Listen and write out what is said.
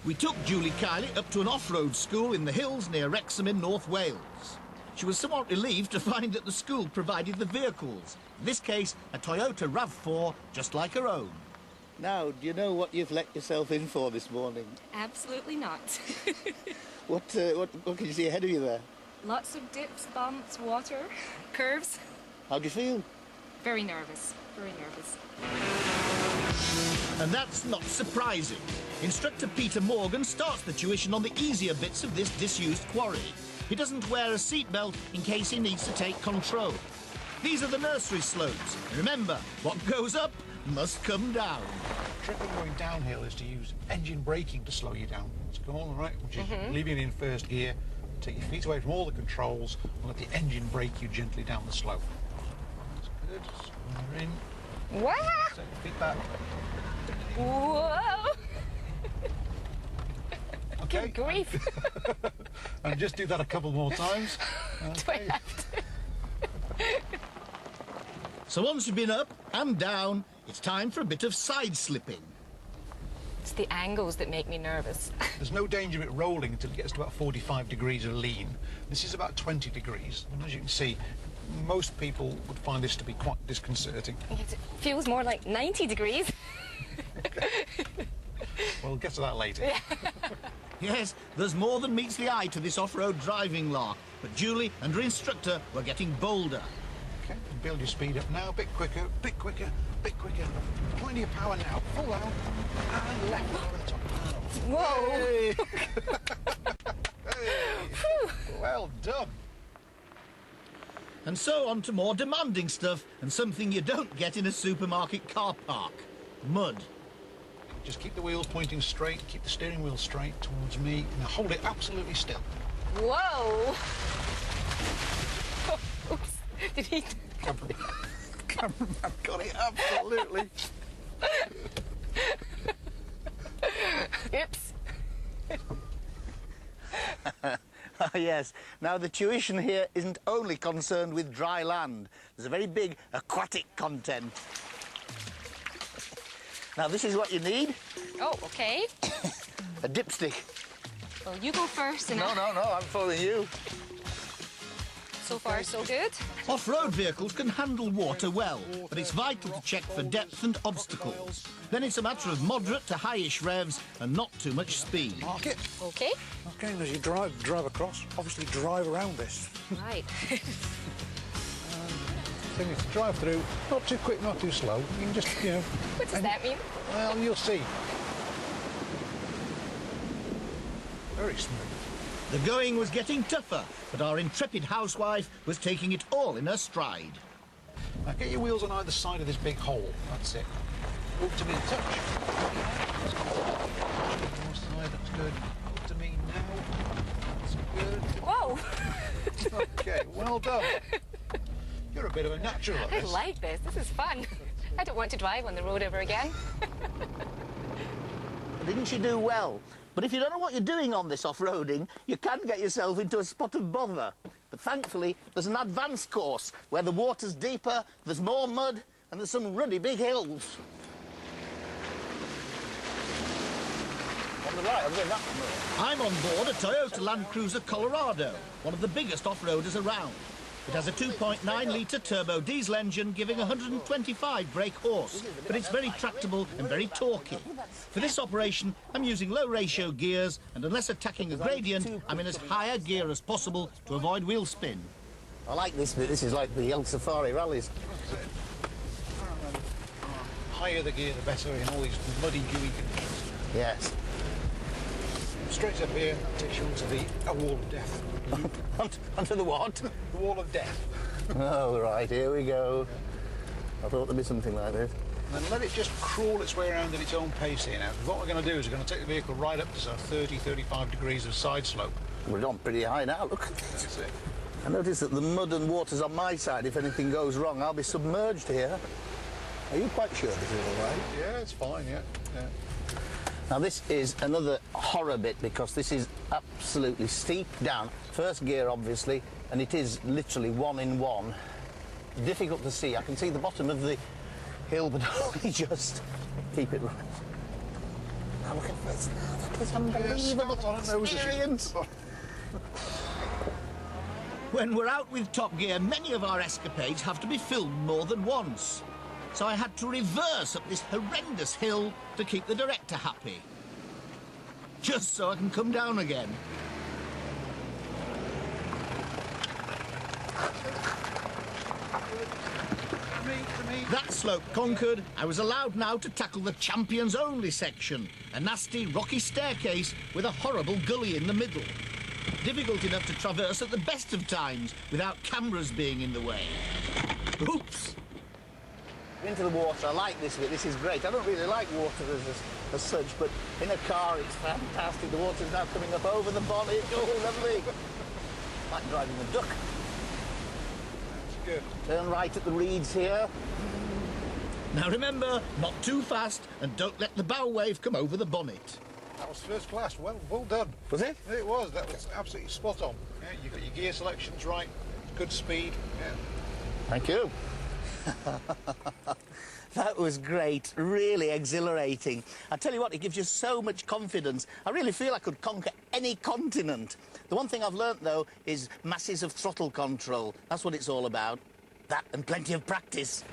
We took Julie Kiley up to an off-road school in the hills near Wrexham in North Wales. She was somewhat relieved to find that the school provided the vehicles. In this case, a Toyota RAV4, just like her own. Now, do you know what you've let yourself in for this morning? Absolutely not. What can you see ahead of you there? Lots of dips, bumps, water, curves. How do you feel? Very nervous, very nervous. And that's not surprising. Instructor Peter Morgan starts the tuition on the easier bits of this disused quarry. He doesn't wear a seatbelt in case he needs to take control. These are the nursery slopes. Remember, what goes up must come down. The trick when going downhill is to use engine braking to slow you down. Let's go on, right, which is leaving it in first gear, take your feet away from all the controls, and let the engine brake you gently down the slope. That's good. We're in. Wow! Take your feet back. Whoa! Okay. Good grief. And just do that a couple more times. Okay. So once you've been up and down, it's time for a bit of side slipping. It's the angles that make me nervous. There's no danger of it rolling until it gets to about 45 degrees of lean. This is about 20 degrees. And as you can see, most people would find this to be quite disconcerting. It feels more like 90 degrees. Okay. We'll get to that later. Yeah. Yes, there's more than meets the eye to this off-road driving lark, but Julie and her instructor were getting bolder. Okay, build your speed up now, a bit quicker, bit quicker, bit quicker. Plenty of power now, full out, and left over the top. Whoa! Hey. Hey. Well done. And so on to more demanding stuff and something you don't get in a supermarket car park. Mud. Just keep the wheels pointing straight, keep the steering wheel straight towards me. Now hold it absolutely still. Whoa! Oops. Did he? Cameraman got it absolutely. Oops. Yes. Now, the tuition here isn't only concerned with dry land. There's a very big aquatic content. Now, this is what you need. Oh, okay. A dipstick. Well, you go first and No, I'm following you. so far so good. Off-road vehicles can handle water well, but it's vital to check for depth and obstacles. Then it's a matter of moderate to highish revs and not too much speed. Mark it. Okay. Okay, and as you drive across, obviously drive around this. Right. Thing is to drive through, not too quick, not too slow. You can just, you know. What does that mean? Well, you'll see. Very smooth. The going was getting tougher, but our intrepid housewife was taking it all in her stride. Now get your wheels on either side of this big hole. That's it. Move to me and touch. One side, that's good. Move to me now. That's good. Whoa! Okay, well done. You're a bit of a natural at I this. like this. This is fun. I don't want to drive on the road ever again. Didn't you do well? But if you don't know what you're doing on this off-roading, you can get yourself into a spot of bother. But thankfully, there's an advanced course where the water's deeper, there's more mud, and there's some really big hills. On the right, I'm going that way. I'm on board a Toyota Land Cruiser Colorado, one of the biggest off-roaders around. It has a 2.9-litre turbo diesel engine giving 125 brake horse, but it's very tractable and very torquey. For this operation, I'm using low-ratio gears, and unless attacking a gradient, I'm in as high a gear as possible to avoid wheel spin. I like this bit. This is like the Sadfari rallies. Higher the gear, the better in all these muddy, gooey conditions. Yes. Straight up here, that takes you onto the wall of death. Onto the what? The wall of death. Oh, right, here we go. I thought there'd be something like this. And then let it just crawl its way around at its own pace here now. What we're going to do is we're going to take the vehicle right up to sort of 30, 35 degrees of side slope. We're on pretty high now, look at this. That's it. I notice that the mud and water's on my side. If anything goes wrong, I'll be submerged here. Are you quite sure this is all right? Yeah, it's fine, yeah. Now, this is another horror bit because this is absolutely steep down. First gear, obviously, and it is literally one in one. Difficult to see. I can see the bottom of the hill, but only just keep it right. Oh, look at this. That was unbelievable experience. When we're out with Top Gear, many of our escapades have to be filmed more than once. So I had to reverse up this horrendous hill to keep the director happy. Just so I can come down again. That slope conquered, I was allowed now to tackle the champions only section, a nasty rocky staircase with a horrible gully in the middle. Difficult enough to traverse at the best of times without cameras being in the way. Oops! Into the water, I like this bit, this is great. I don't really like water as such, but in a car it's fantastic. The water's now coming up over the bonnet. Oh, lovely. Like driving a duck. That's good. Turn right at the reeds here. Now remember, not too fast and don't let the bow wave come over the bonnet. That was first class. Well done. Was it? It was. That was absolutely spot on. Yeah, you got your gear selections right. Good speed. Yeah. Thank you. That was great, really exhilarating. I tell you what, it gives you so much confidence. I really feel I could conquer any continent. The one thing I've learnt, though, is masses of throttle control. That's what it's all about. That and plenty of practice.